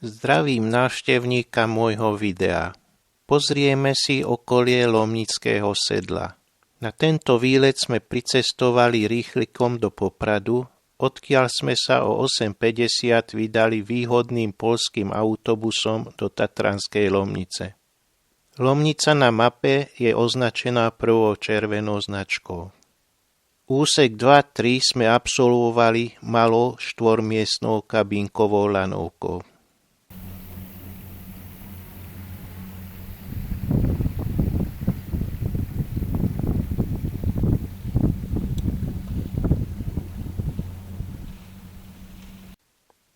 Zdravím návštevníka môjho videa. Pozrieme si okolie Lomnického sedla. Na tento výlet sme pricestovali rýchlikom do Popradu, odkiaľ sme sa o 8:50 vydali výhodným poľským autobusom do Tatranskej Lomnice. Lomnica na mape je označená prvou červenou značkou. Úsek 2-3 sme absolvovali malou štvormiestnou kabínkovou lanovkou.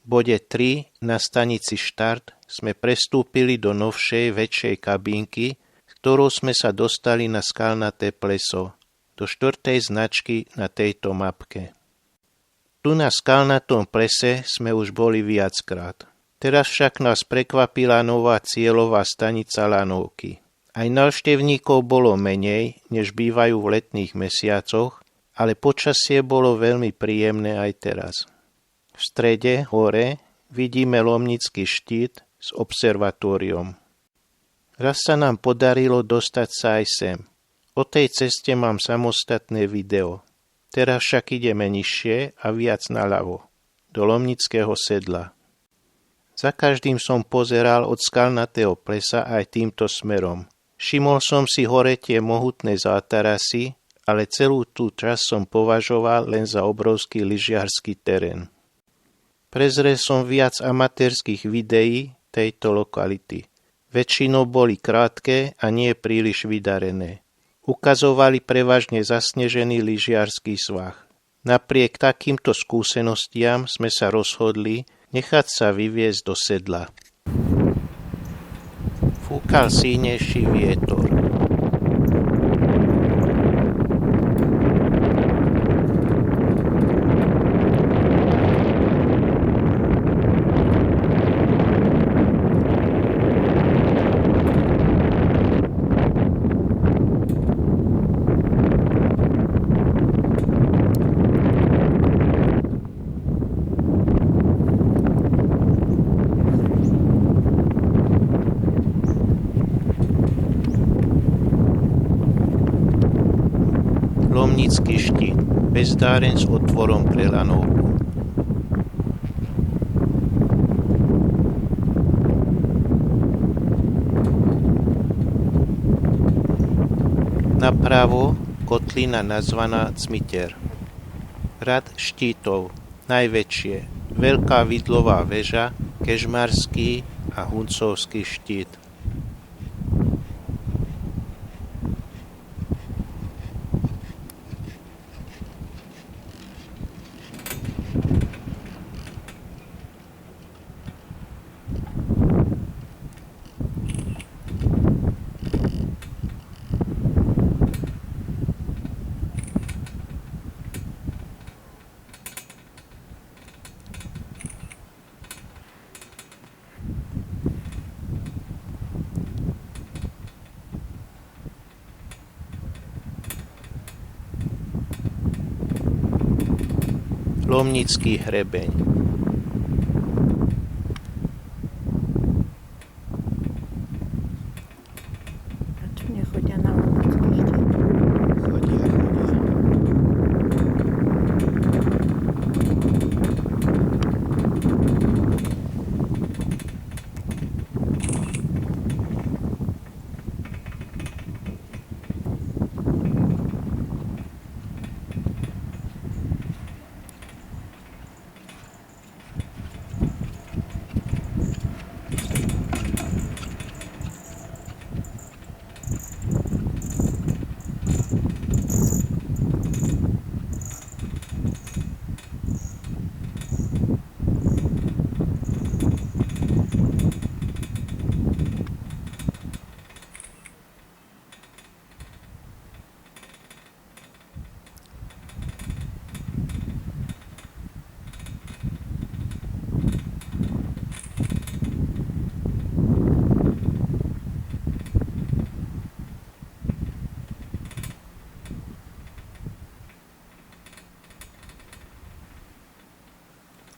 V bode 3 na stanici Štart sme prestúpili do novšej, väčšej kabínky, s ktorou sme sa dostali na skalnaté pleso, do 4. značky na tejto mapke. Tu na skalnatom plese sme už boli viackrát. Teraz však nás prekvapila nová cieľová stanica lanovky. Aj návštevníkov bolo menej, než bývajú v letných mesiacoch, ale počasie bolo veľmi príjemné aj teraz. V strede, hore, vidíme Lomnický štít s observatóriom. Raz sa nám podarilo dostať sa aj sem. O tej ceste mám samostatné video. Teraz však ideme nižšie a viac naľavo, do Lomnického sedla. Za každým som pozeral od skalnatého plesa aj týmto smerom. Všimol som si hore tie mohutné zátarasy, ale celú tú časť som považoval len za obrovský lyžiarsky terén. Prezrel som viac amatérskych videí tejto lokality. Väčšinou boli krátke a nie príliš vydarené. Ukazovali prevažne zasnežený lyžiarsky svah. Napriek takýmto skúsenostiam sme sa rozhodli nechať sa vyviesť do sedla. Fúkal silnejší vietor. Lomnický štít, bezdáren s otvorom pre lanovku. Napravo kotlina nazvaná Cmiter. Rad štítov, najväčšie, veľká vidlová väža, kežmarský a huncovský štít. Lomnický hrebeň. Prečo nechodia na Lomnický štít? Chodia.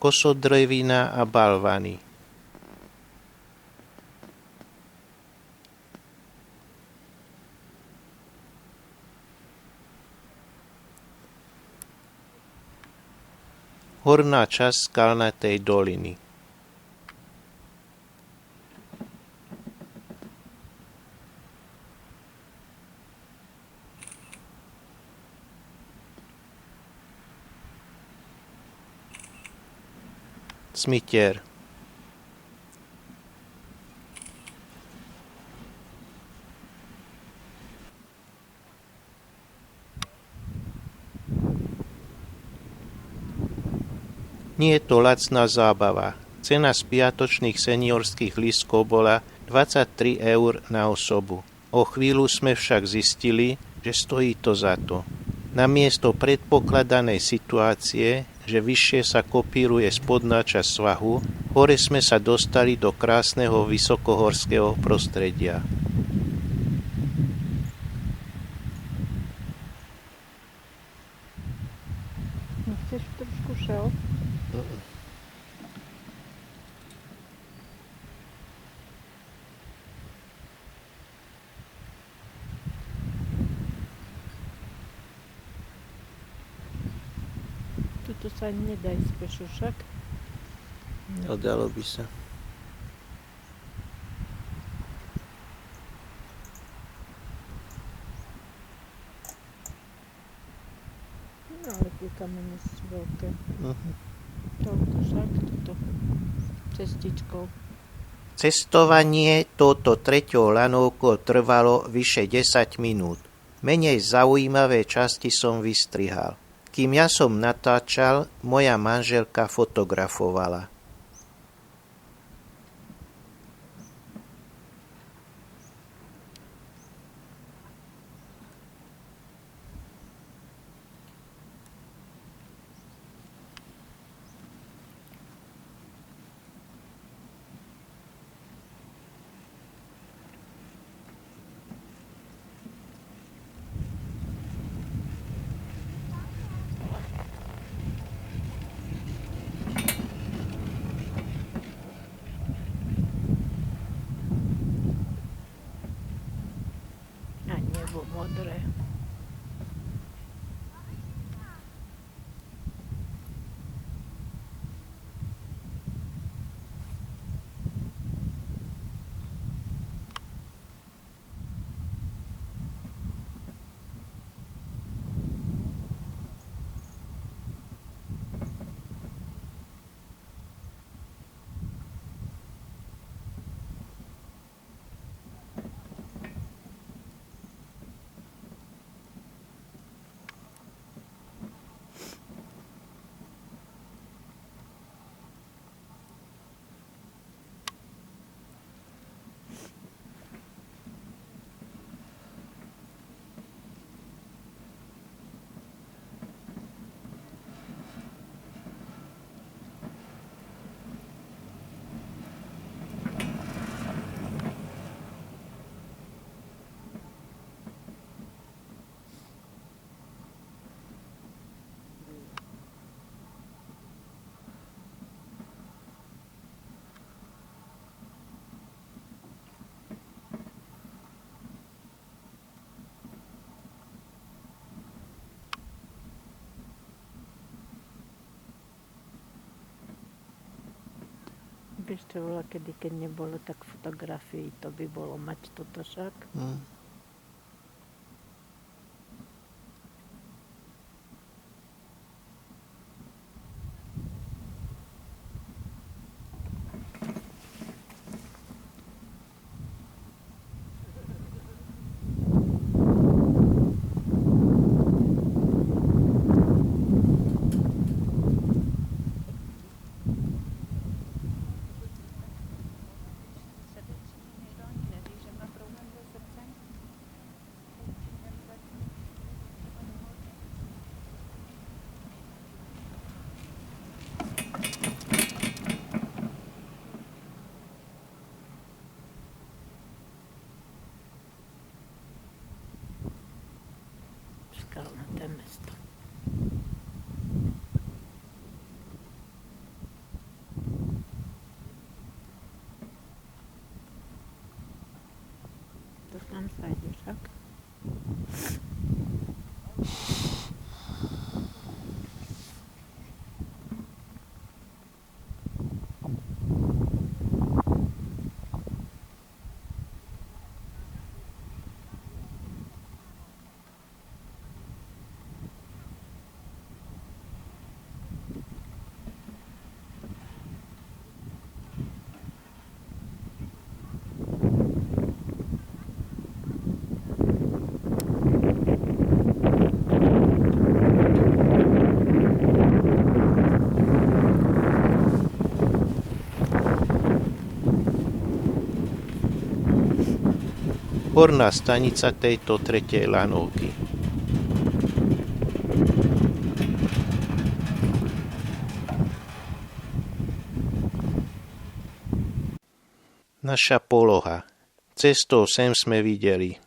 kosodrevina a balvany. Horná časť skalnatej doliny. Smitier. Nie je to lacná zábava. Cena spiatočných seniorských lístkov bola 23 eur na osobu. O chvíľu sme však zistili, že stojí to za to. Namiesto predpokladanej situácie, že vyššie sa kopíruje spodná časť svahu, hore sme sa dostali do krásneho vysokohorského prostredia. Nechceš trošku šel? Tuto sa nedá ísť pešo však. No, dalo by sa. No ale tie kamene sú veľké. Uh-huh. Toľko však, toto cestičkou. Cestovanie touto treťou lanovkou trvalo vyše 10 minút. Menej zaujímavé časti som vystrihal. Kým ja som natáčal, moja manželka fotografovala. A nebo modré. Vieš čo bola, keď nebolo tak fotografií, to by bolo mať toto však. Skalnaté mesto. To tam sa ide však. horná stanica tejto tretej lanovky. Naša poloha. Cestou sem sme videli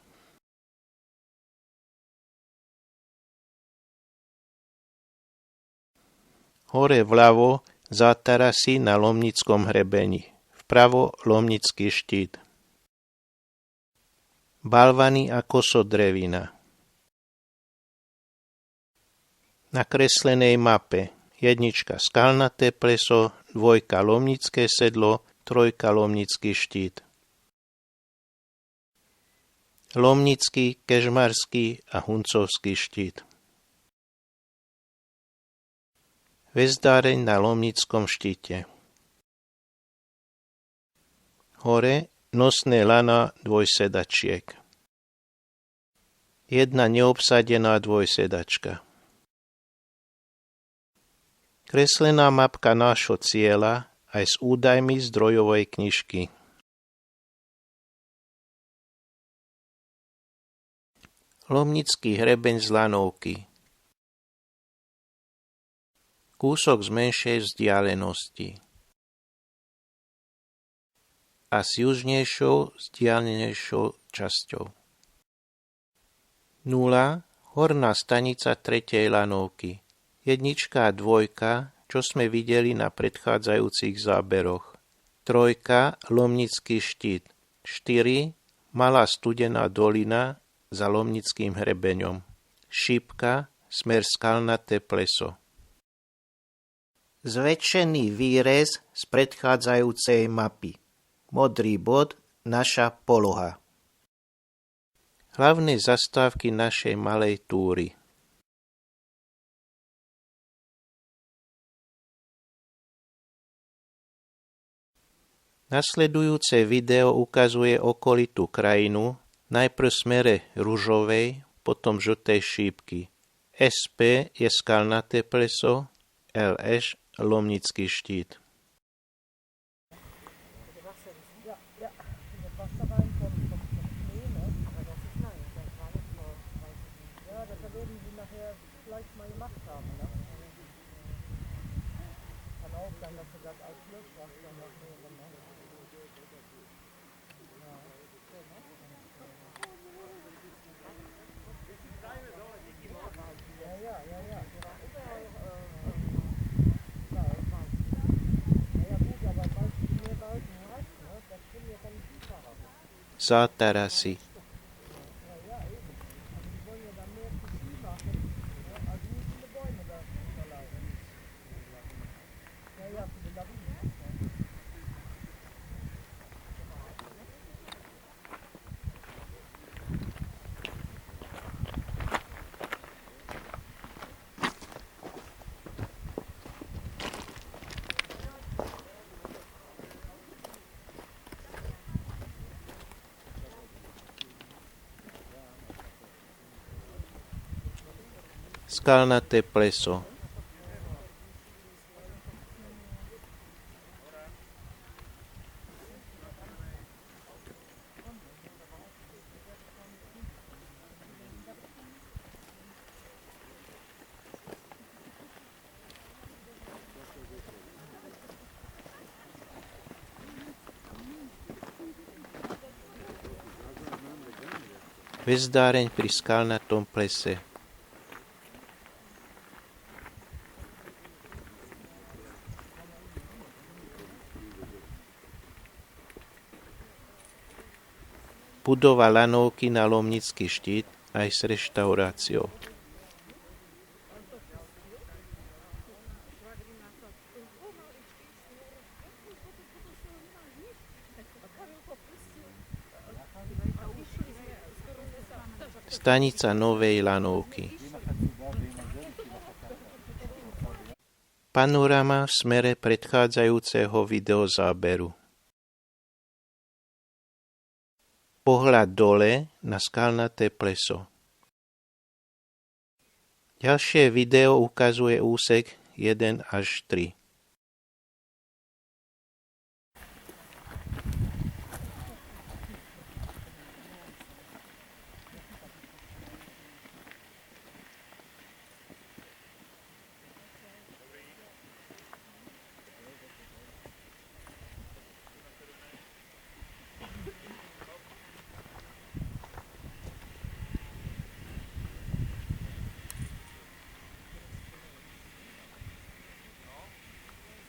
hore vľavo zátarasy na Lomnickom hrebení, vpravo Lomnický štít, balvany a kosodrevina. Na kreslenej mape 1 Skalnaté pleso, 2 Lomnické sedlo, 3 Lomnický štít. Lomnický, Kežmarský a Huncovský štít. Vezdáreň na Lomnickom štíte. Hore nosné lana dvojsedačiek. 1 neobsadená dvojsedačka. Kreslená mapka nášho cieľa aj s údajmi zdrojovej knižky. Lomnický hrebeň z lanovky. Kúsok z menšej vzdialenosti a s južnejšou vzdialenejšou časťou. 0. Horná stanica tretej lanovky. 1 a 2, čo sme videli na predchádzajúcich záberoch. 3. Lomnický štít. 4. Malá studená dolina za Lomnickým hrebeňom. Šípka, smer Skalnaté pleso. Zväčšený výrez z predchádzajúcej mapy. Modrý bod, naša poloha. Hlavné zastávky našej malej túry. Nasledujúce video ukazuje okolitú krajinu, najprv smere ružovej, potom žltej šípky. SP je Skalnaté pleso, LŠ Lomnický štít. Zátarasy. Skalnaté pleso. Vezdáreň pri Skalnatom plese. Budova lanovky na Lomnický štít aj s reštauráciou. Stanica Novej lanovky. Panorama v smere predchádzajúceho videozáberu. Pohľad dole na Skalnaté pleso. Ďalšie video ukazuje úsek 1 až 3.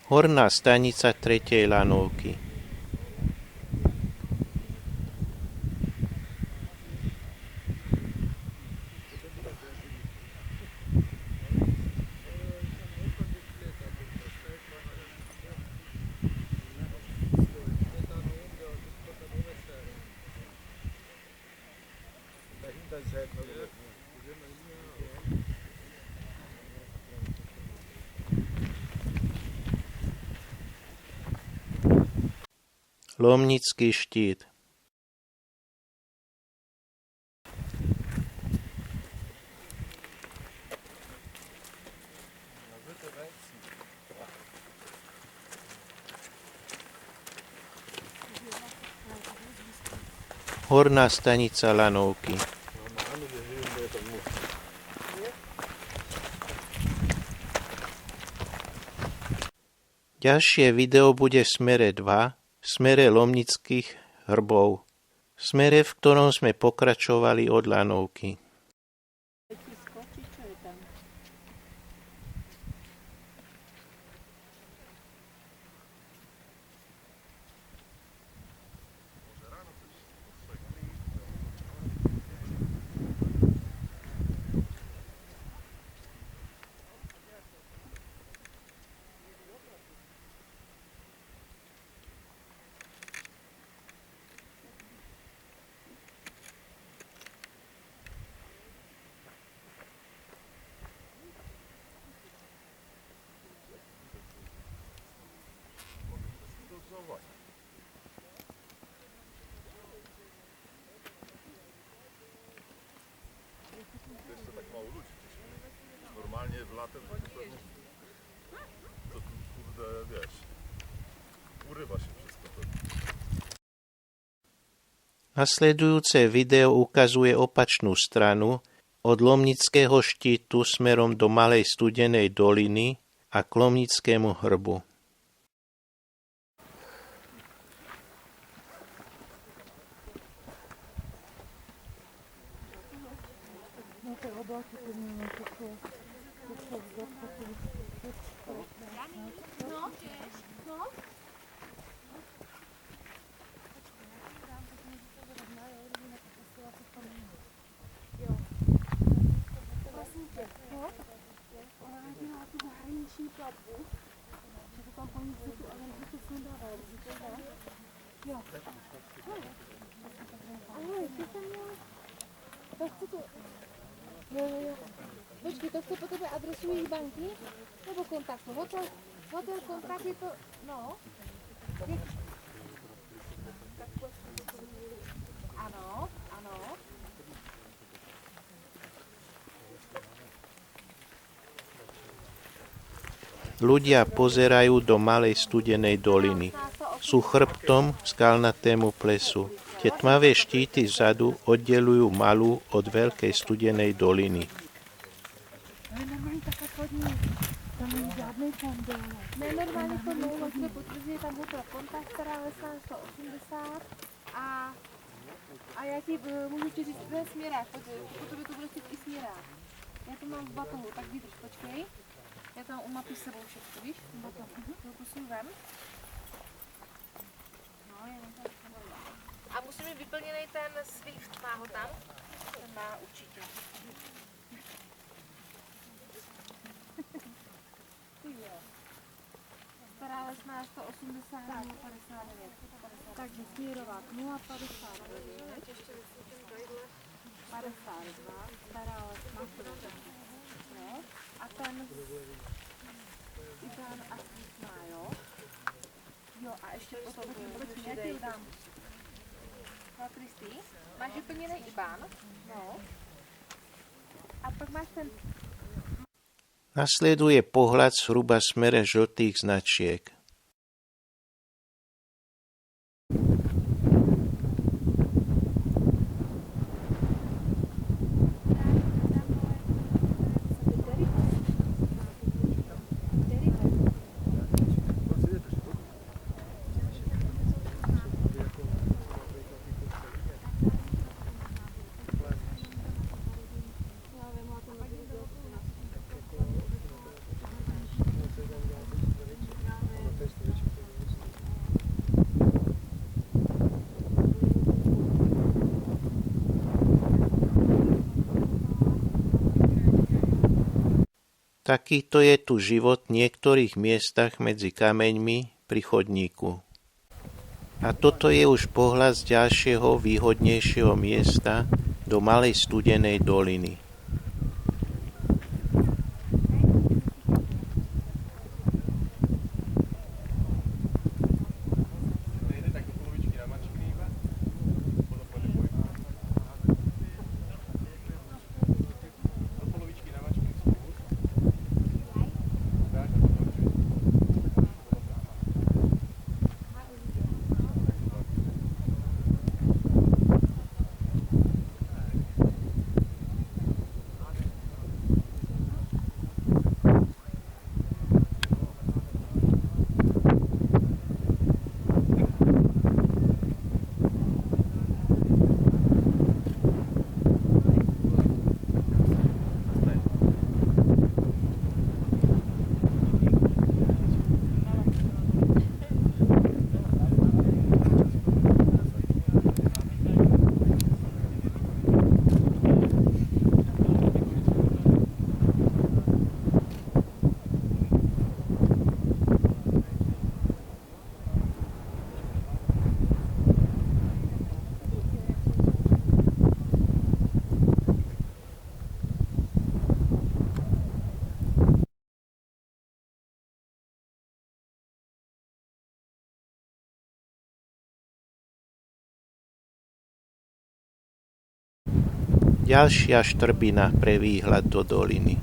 Horná stanica 3. lanovky. Lomnický štít. Horná stanica lanovky. Ďalšie video bude v smere 2, v smere Lomnických hrbov, v smere, v ktorom sme pokračovali od lanovky. Normalnie w latem to kurde, wiesz, urywa się wszystko. Nasledujúce video ukazuje opačnú stranu od Lomnického štítu smerom do Malej Studenej doliny a k Lomnickému hrbu. Počkej, to chce po tebe adresu jejich banky? Nebo kontaktu? Hotel kontakt je to, no. Ano, ano. Ľudia pozerajú do Malej Studenej doliny. Sú chrbtom skalnatému plesu. Tie tmavé štíty vzadu oddelujú malú od Veľkej Studenej doliny. Normálně to dlouho se potvrzuje tam hotel kontakt, Stará Lesná 180 a já ti můžu ti říct ten směrák, po tobě to bude chtít i směrák. Já to mám v batohu, tak vydrž, počkej. Já tam u mapy s sebou všechno, víš, v batohu. To si vem. No, jenom tak. A musí mít vyplněný ten Swift, má ho tam? Ten má určitě. Stará Lesná 180 059. Takže směrovat 059. Ještě 52. Stará Lesná 180. No. A ten Iban a Svítná, jo? Jo, a ještě potom já ti dám. No, Kristý, máš vyplněný Iban? No. A pak máš ten... Nasleduje pohľad zhruba smere žltých značiek. Takýto je tu život v niektorých miestach medzi kameňmi pri chodníku. A toto je už pohľad z ďalšieho výhodnejšieho miesta do malej studenej doliny. Ďalšia štrbina pre výhľad do doliny.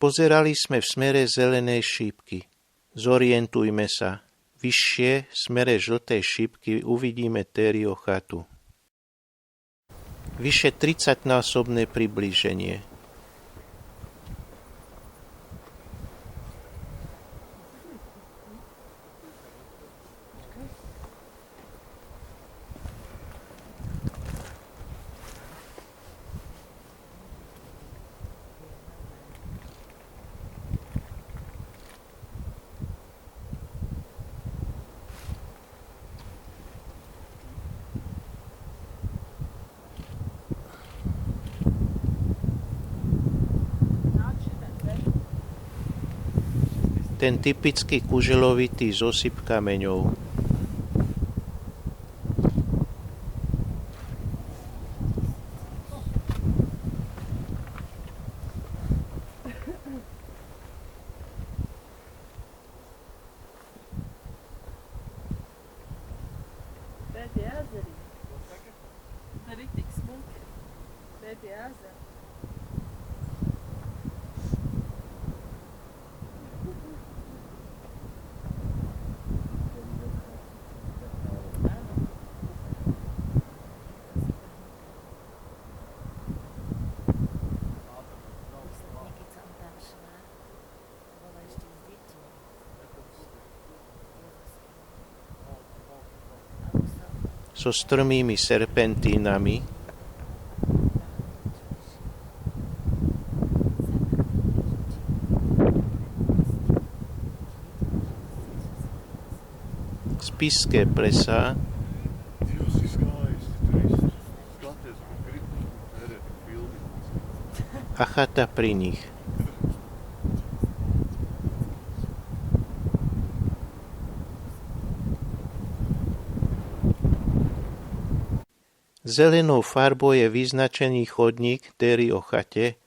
Pozerali sme v smere zelenej šípky. Zorientujme sa. Vyššie, v smere žltej šípky, uvidíme Tério chatu. Vyše 30-násobné priblíženie. Ten typický kuželovitý zosyp kameňov. So strmými serpentínami, spišské plesá a chata pri nich. Zelenou farbou je vyznačený chodník Tério chate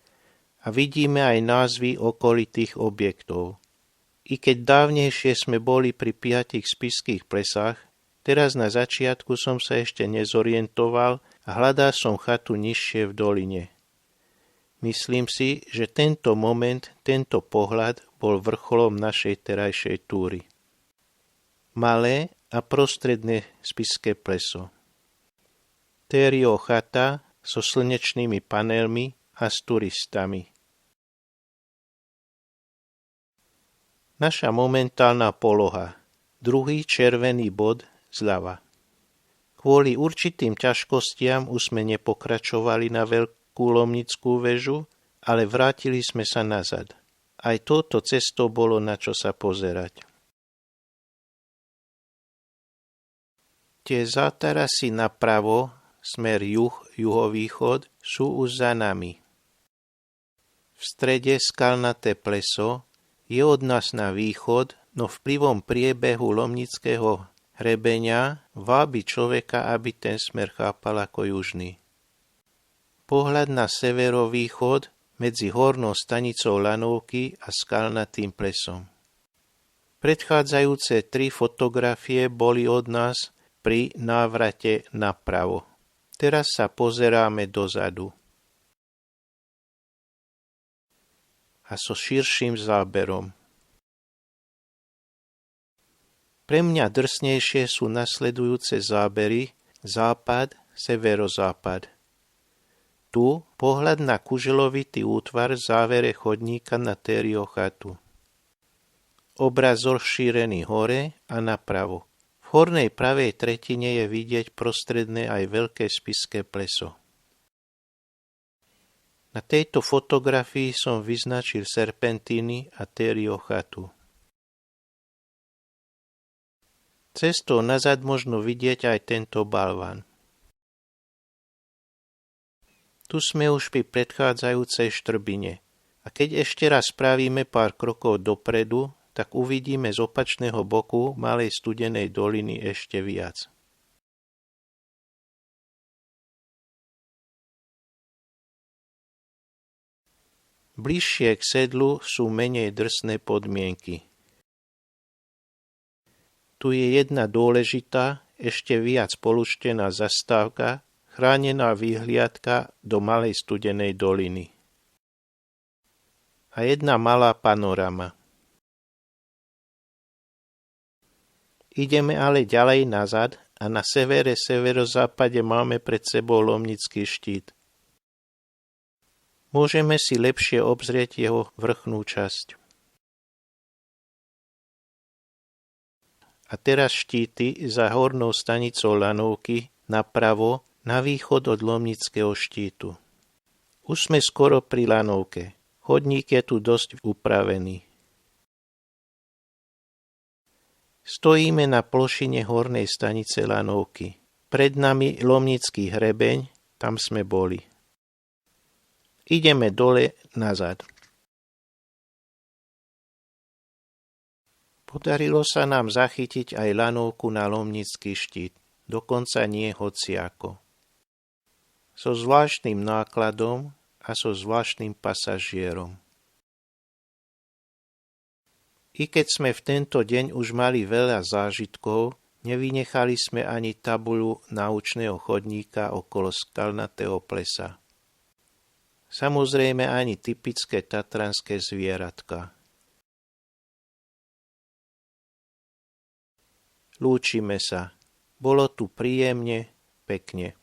a vidíme aj názvy okolitých objektov. I keď dávnejšie sme boli pri 5 spišských plesách, teraz na začiatku som sa ešte nezorientoval a hľadal som chatu nižšie v doline. Myslím si, že tento moment, tento pohľad bol vrcholom našej terajšej túry. Malé a prostredné spišské pleso. Tério chata so slnečnými panelmi a s turistami. Naša momentálna poloha. Druhý červený bod zľava. Kvôli určitým ťažkostiam už sme nepokračovali na veľkú Lomnickú väžu, ale vrátili sme sa nazad. Aj touto cestou bolo na čo sa pozerať. Tie zátarasy napravo, smer juhovýchod, sú už za nami. V strede skalnaté pleso je od nás na východ, no vplyvom priebehu Lomnického hrebeňa vábi človeka, aby ten smer chápal ako južný. Pohľad na severovýchod medzi hornou stanicou Lanovky a skalnatým plesom. Predchádzajúce 3 fotografie boli od nás pri návrate napravo. Teraz sa pozeráme dozadu. A so širším záberom. Pre mňa drsnejšie sú nasledujúce zábery západ, severozápad. Tu pohľad na kuželovitý útvar v závere chodníka na Tério chatu. Obraz rozšírený hore a napravo. V hornej pravej tretine je vidieť prostredné aj veľké spišské pleso. Na tejto fotografii som vyznačil serpentíny a Tério chatu. Cestou nazad možno vidieť aj tento balván. Tu sme už pri predchádzajúcej štrbine a keď ešte raz spravíme pár krokov dopredu, tak uvidíme z opačného boku malej studenej doliny ešte viac. Bližšie k sedlu sú menej drsné podmienky. Tu je jedna dôležitá, ešte viac poluštená zastávka, chránená výhliadka do malej studenej doliny. A jedna malá panorama. Ideme ale ďalej nazad a na severozápade máme pred sebou Lomnický štít. Môžeme si lepšie obzrieť jeho vrchnú časť. A teraz štíty za hornou stanicou Lanovky napravo na východ od Lomnického štítu. Už sme skoro pri Lanovke. Chodník je tu dosť upravený. Stojíme na plošine hornej stanice Lanovky. Pred nami Lomnický hrebeň, tam sme boli. Ideme dole nazad. Podarilo sa nám zachytiť aj Lanovku na Lomnický štít, dokonca nie hociako. So zvláštnym nákladom a so zvláštnym pasažierom. I keď sme v tento deň už mali veľa zážitkov, nevynechali sme ani tabuľu naučného chodníka okolo skalnatého plesa. Samozrejme ani typické tatranské zvieratka. Lúčime sa. Bolo tu príjemne, pekne.